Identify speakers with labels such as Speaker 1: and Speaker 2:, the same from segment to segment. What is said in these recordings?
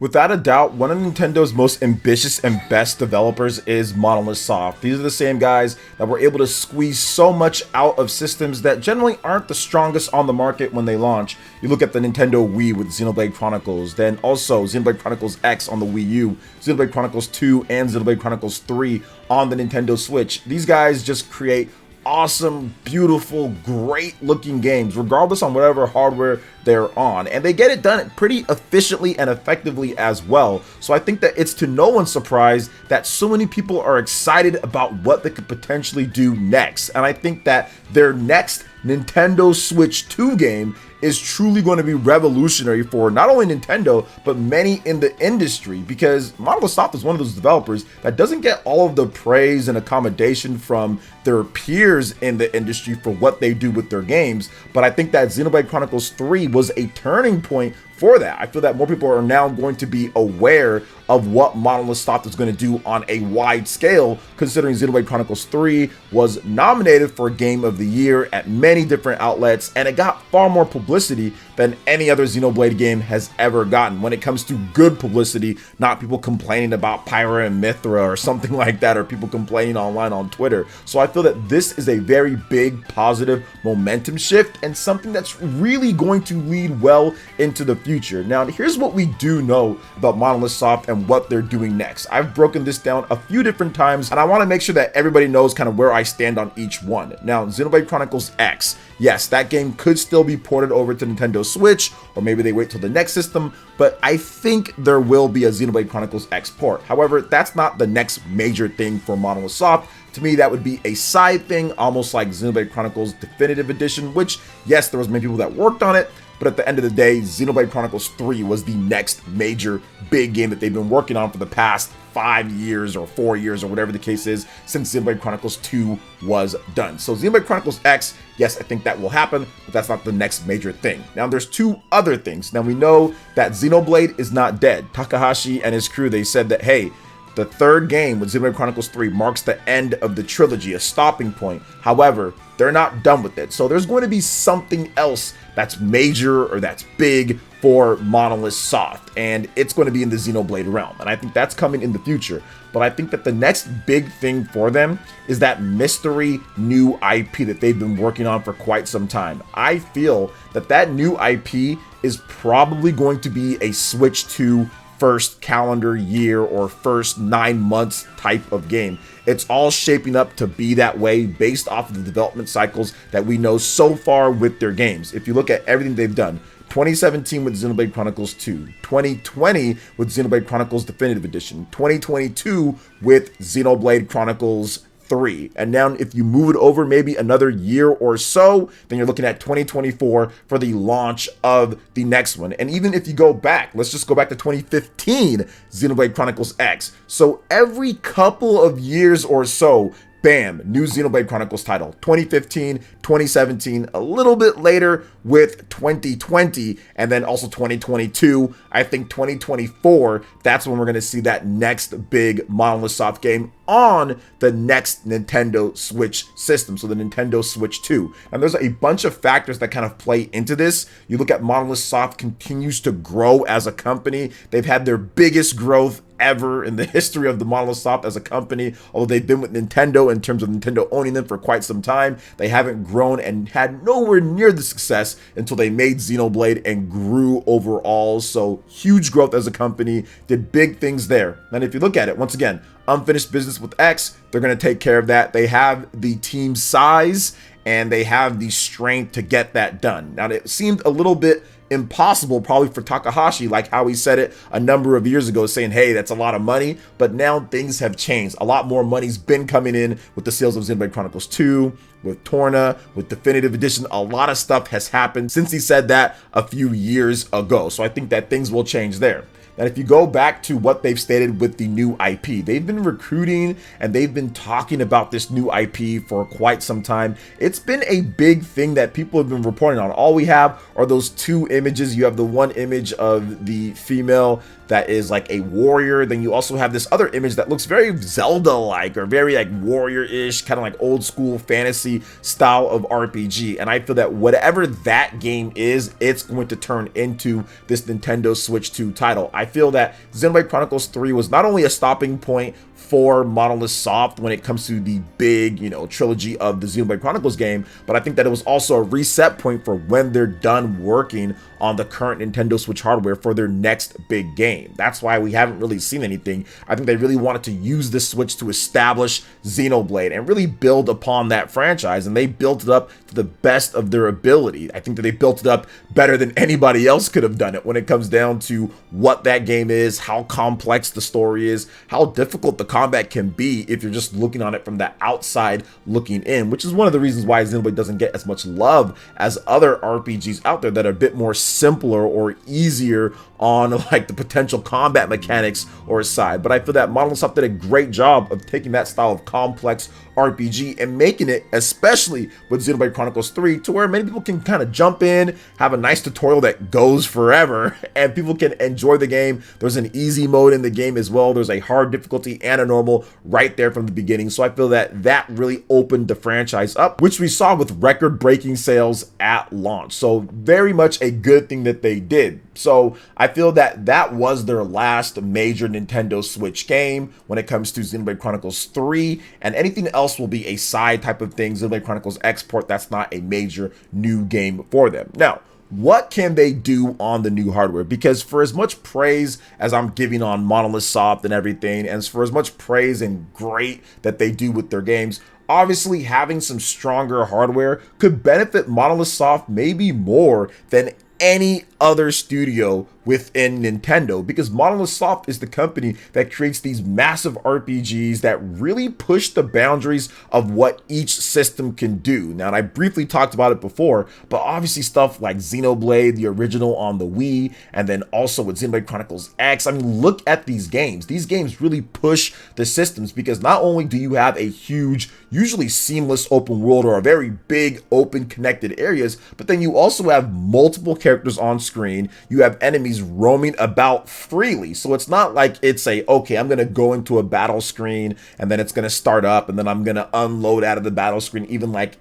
Speaker 1: Without a doubt, one of Nintendo's most ambitious and best developers is Monolith Soft. These are the same guys that were able to squeeze so much out of systems that generally aren't the strongest on the market when they launch. You look at the Nintendo Wii with Xenoblade Chronicles, then also Xenoblade Chronicles X on the Wii U, Xenoblade Chronicles 2 and Xenoblade Chronicles 3 on the Nintendo Switch. These guys just create awesome, beautiful, great looking games, regardless on whatever hardware they're on, and they get it done pretty efficiently and effectively as well. So I think that it's to no one's surprise that so many people are excited about what they could potentially do next, and I think that their next Nintendo Switch 2 game is truly going to be revolutionary for not only Nintendo, but many in the industry, because Monolith Soft is one of those developers that doesn't get all of the praise and accommodation from their peers in the industry for what they do with their games. But I think that Xenoblade Chronicles 3 was a turning point for that. I feel that more people are now going to be aware of what Monolith Soft is going to do on a wide scale, considering Xenoblade Chronicles 3 was nominated for Game of the Year at many different outlets, and it got far more publicity than any other Xenoblade game has ever gotten. When it comes to good publicity, not people complaining about Pyra and Mithra or something like that, or people complaining online on Twitter. So I feel that this is a very big positive momentum shift and something that's really going to lead well into the future. Now, here's what we do know about Monolith Soft and what they're doing next. I've broken this down a few different times, and I want to make sure that everybody knows kind of where I stand on each one. Now, Xenoblade Chronicles X, yes, that game could still be ported over to Nintendo Switch, or maybe they wait till the next system, but I think there will be a Xenoblade Chronicles X port. However, that's not the next major thing for Monolith Soft. To me, that would be a side thing, almost like Xenoblade Chronicles Definitive Edition, which, yes, there was many people that worked on it, but at the end of the day, Xenoblade Chronicles 3 was the next major big game that they've been working on for the past 5 years or 4 years or whatever the case is since Xenoblade Chronicles 2 was done. So Xenoblade Chronicles X, yes, I think that will happen, but that's not the next major thing. Now, there's two other things. Now, we know that Xenoblade is not dead. Takahashi and his crew, they said that, hey, the third game with Xenoblade Chronicles 3 marks the end of the trilogy, a stopping point. However, they're not done with it. So there's going to be something else that's major or that's big for Monolith Soft, and it's going to be in the Xenoblade realm. And I think that's coming in the future. But I think that the next big thing for them is that mystery new IP that they've been working on for quite some time. I feel that that new IP is probably going to be a Switch 2 first calendar year or first 9 months type of game. It's all shaping up to be that way based off of the development cycles that we know so far with their games. If you look at everything they've done, 2017 with Xenoblade Chronicles 2, 2020 with Xenoblade Chronicles Definitive Edition, 2022 with Xenoblade Chronicles 3. And now if you move it over maybe another year or so, then you're looking at 2024 for the launch of the next one. And even if you go back, let's just go back to 2015, Xenoblade Chronicles X. So every couple of years or so, bam, new Xenoblade Chronicles title. 2015, 2017, a little bit later with 2020, and then also 2022. I think 2024, that's when we're going to see that next big Monolith Soft game on the next Nintendo Switch system, so the Nintendo Switch 2. And there's a bunch of factors that kind of play into this. You look at Monolith Soft continues to grow as a company. They've had their biggest growth ever in the history of the Monolith Soft as a company. Although they've been with Nintendo in terms of Nintendo owning them for quite some time, they haven't grown and had nowhere near the success until they made Xenoblade and grew overall. So huge growth as a company, did big things there. And if you look at it, once again, unfinished business with X, they're going to take care of that. They have the team size and they have the strength to get that done. Now, it seemed a little bit impossible probably for Takahashi, like how he said it a number of years ago, saying, hey, that's a lot of money, but now things have changed. A lot more money's been coming in with the sales of Xenoblade Chronicles 2, with Torna, with Definitive Edition. A lot of stuff has happened since he said that a few years ago. So I think that things will change there. And if you go back to what they've stated with the new IP, they've been recruiting and they've been talking about this new IP for quite some time. It's been a big thing that people have been reporting on. All we have are those two images. You have the one image of the female that is like a warrior. Then you also have this other image that looks very Zelda-like, or very like warrior-ish, kind of like old school fantasy style of RPG. And I feel that whatever that game is, it's going to turn into this Nintendo Switch 2 title. I feel that Xenoblade Chronicles 3 was not only a stopping point for Monolith Soft when it comes to the big, trilogy of the Xenoblade Chronicles game, but I think that it was also a reset point for when they're done working on the current Nintendo Switch hardware for their next big game. That's why we haven't really seen anything. I think they really wanted to use the Switch to establish Xenoblade and really build upon that franchise, and they built it up to the best of their ability. I think that they built it up better than anybody else could have done it when it comes down to what that game is, how complex the story is, how difficult the combat can be if you're just looking on it from the outside looking in, which is one of the reasons why Xenoblade doesn't get as much love as other RPGs out there that are a bit more simpler or easier on like the potential combat mechanics or side. But I feel that Monolith Soft did a great job of taking that style of complex RPG and making it, especially with Xenoblade Chronicles 3, to where many people can kind of jump in, have a nice tutorial that goes forever, and people can enjoy the game. There's an easy mode in the game as well. There's a hard difficulty and a normal right there from the beginning. So I feel that that really opened the franchise up, which we saw with record-breaking sales at launch. So very much a good thing that they did. So I feel that that was their last major Nintendo Switch game when it comes to Xenoblade Chronicles 3, and anything else will be a side type of thing. Xenoblade Chronicles Export, that's not a major new game for them. Now, what can they do on the new hardware? Because for as much praise as I'm giving on Monolith Soft and everything, and for as much praise and great that they do with their games, obviously having some stronger hardware could benefit Monolith Soft maybe more than any other studio within Nintendo, because Monolith Soft is the company that creates these massive RPGs that really push the boundaries of what each system can do. Now, and I briefly talked about it before, but obviously stuff like Xenoblade, the original on the Wii, and then also with Xenoblade Chronicles X. I mean, look at these games. These games really push the systems, because not only do you have a huge, usually seamless open world or a very big open connected areas, but then you also have multiple characters on screen. You have enemies roaming about freely. So it's not like it's okay, I'm going to go into a battle screen and then it's going to start up and then I'm going to unload out of the battle screen, even like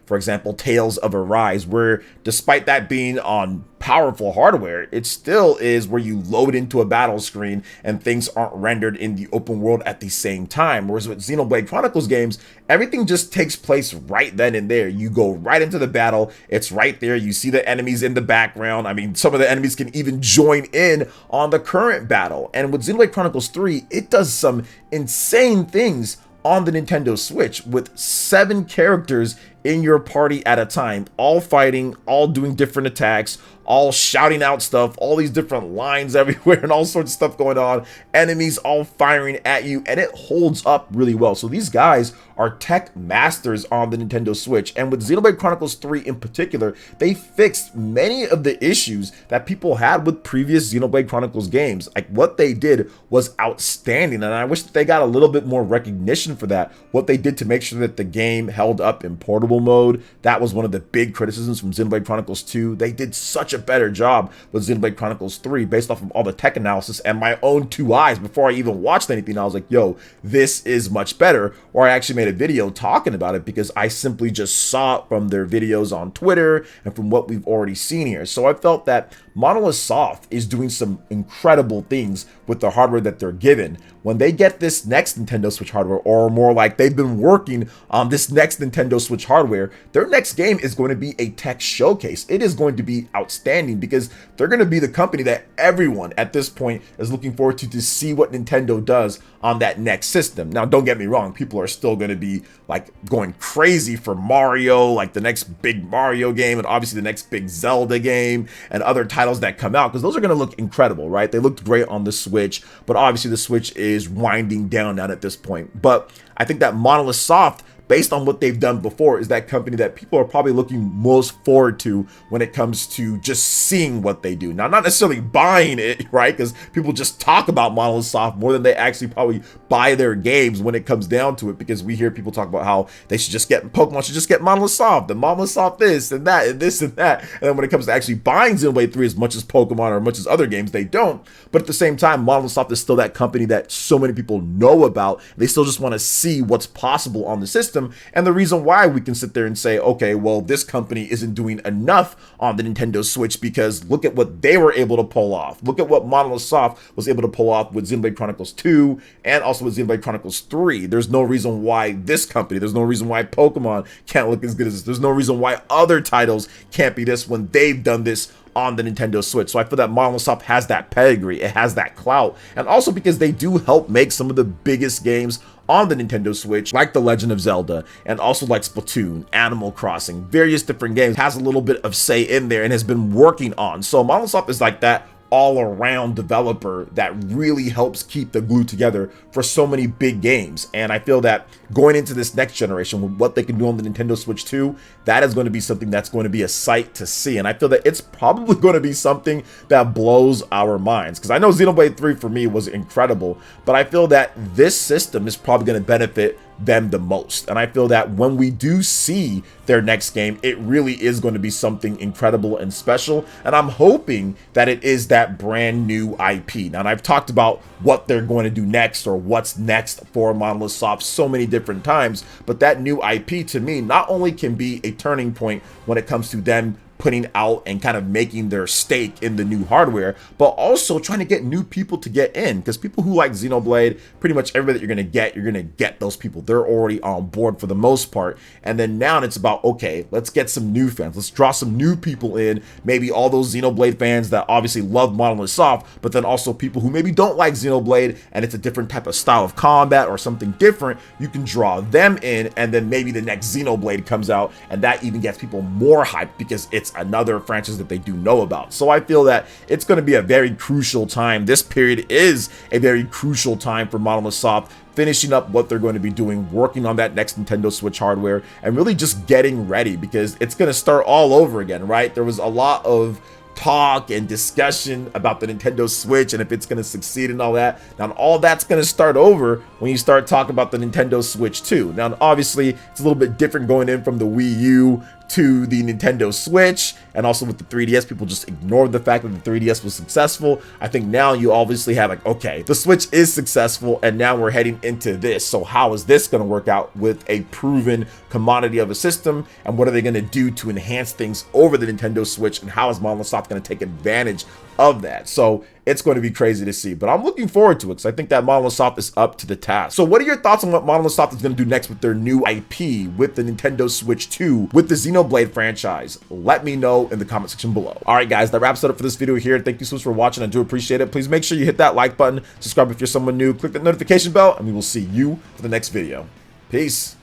Speaker 1: for example, Tales of Arise, where despite that being on powerful hardware, it still is where you load into a battle screen and things aren't rendered in the open world at the same time. Whereas with Xenoblade Chronicles games, everything just takes place right then and there. You go right into the battle, it's right there. You see the enemies in the background. I mean, some of the enemies can even join in on the current battle. And with Xenoblade Chronicles 3, it does some insane things on the Nintendo Switch with 7 characters in your party at a time, all fighting, all doing different attacks, all shouting out stuff, all these different lines everywhere and all sorts of stuff going on, enemies all firing at you, and it holds up really well. So these guys are tech masters on the Nintendo Switch, and with Xenoblade Chronicles 3 in particular, they fixed many of the issues that people had with previous Xenoblade Chronicles games. Like, what they did was outstanding, and I wish that they got a little bit more recognition for that. What they did to make sure that the game held up in portable mode, that was one of the big criticisms from Xenoblade Chronicles 2. They did such a better job with Xenoblade Chronicles 3 based off of all the tech analysis and my own 2 eyes. Before I even watched anything, I was like, yo, this is much better. Or I actually made a video talking about it because I simply just saw it from their videos on Twitter and from what we've already seen here. So I felt that Monolith Soft is doing some incredible things with the hardware that they're given. When they get this next Nintendo Switch hardware, or more like they've been working on this next Nintendo Switch hardware, their next game is going to be a tech showcase. It is going to be outstanding because they're going to be the company that everyone at this point is looking forward to see what Nintendo does on that next system. Now, don't get me wrong, people are still going to be like going crazy for Mario, like the next big Mario game, and obviously the next big Zelda game and other titles that come out, because those are going to look incredible, right? They looked great on the Switch, but obviously the Switch is winding down at this point. But I think that Monolith Soft based on what they've done before, is that company that people are probably looking most forward to when it comes to just seeing what they do. Now, not necessarily buying it, right? Because people just talk about Monolith Soft more than they actually probably buy their games when it comes down to it, because we hear people talk about how they should just get Pokemon should just get Monolith Soft, and Monolith Soft this and that and this and that. And then when it comes to actually buying Xenoblade 3 as much as Pokemon or as much as other games, they don't. But at the same time, Monolith Soft is still that company that so many people know about. They still just want to see what's possible on the system. And the reason why we can sit there and say, okay, well, this company isn't doing enough on the Nintendo Switch, because look at what they were able to pull off. Look at what Monolith Soft was able to pull off with Xenoblade Chronicles 2 and also with Xenoblade Chronicles 3. There's no reason why this company, there's no reason why Pokemon can't look as good as this. There's no reason why other titles can't be this when they've done this on the Nintendo Switch. So I feel that Monolith Soft has that pedigree, it has that clout, and also because they do help make some of the biggest games on the Nintendo Switch, like The Legend of Zelda, and also like Splatoon, Animal Crossing, various different games, has a little bit of say in there and has been working on. So Monolith Soft is like that all-around developer that really helps keep the glue together for so many big games. And I feel that going into this next generation with what they can do on the Nintendo Switch 2, that is going to be something that's going to be a sight to see. And I feel that it's probably going to be something that blows our minds, because I know Xenoblade 3 for me was incredible, but I feel that this system is probably going to benefit them the most. And I feel that when we do see their next game, it really is going to be something incredible and special. And I'm hoping that it is that brand new IP. Now, and I've talked about what they're going to do next or what's next for Monolith Soft so many different times, but that new IP to me not only can be a turning point when it comes to them putting out and kind of making their stake in the new hardware, but also trying to get new people to get in, because people who like Xenoblade, pretty much everybody that you're gonna get those people. They're already on board for the most part. And then now it's about, okay, let's get some new fans, let's draw some new people in, maybe all those Xenoblade fans that obviously love Monolith Soft, but then also people who maybe don't like Xenoblade and it's a different type of style of combat or something different. You can draw them in, and then maybe the next Xenoblade comes out and that even gets people more hyped because it's another franchise that they do know about. So I feel that it's going to be a very crucial time. This period is a very crucial time for Monolith Soft, finishing up what they're going to be doing, working on that next Nintendo Switch hardware, and really just getting ready, because it's going to start all over again, right? There was a lot of talk and discussion about the Nintendo Switch and if it's going to succeed and all that. Now, all that's going to start over when you start talking about the Nintendo Switch 2. Now, obviously, it's a little bit different going in from the Wii U to the Nintendo Switch, and also with the 3DS, people just ignored the fact that the 3DS was successful. I think now you obviously have like, okay, the Switch is successful, and now we're heading into this. So how is this going to work out with a proven commodity of a system, and what are they going to do to enhance things over the Nintendo Switch, and how is Monolith Soft going to take advantage of that? So it's going to be crazy to see, but I'm looking forward to it because I think that Monolith Soft is up to the task. So what are your thoughts on what Monolith Soft is going to do next with their new IP, with the Nintendo Switch 2, with the Xenoblade franchise? Let me know in the comment section below. All right, guys, that wraps it up for this video here. Thank you so much for watching. I do appreciate it. Please make sure you hit that like button, subscribe if you're someone new, click that notification bell, and we will see you for the next video. Peace.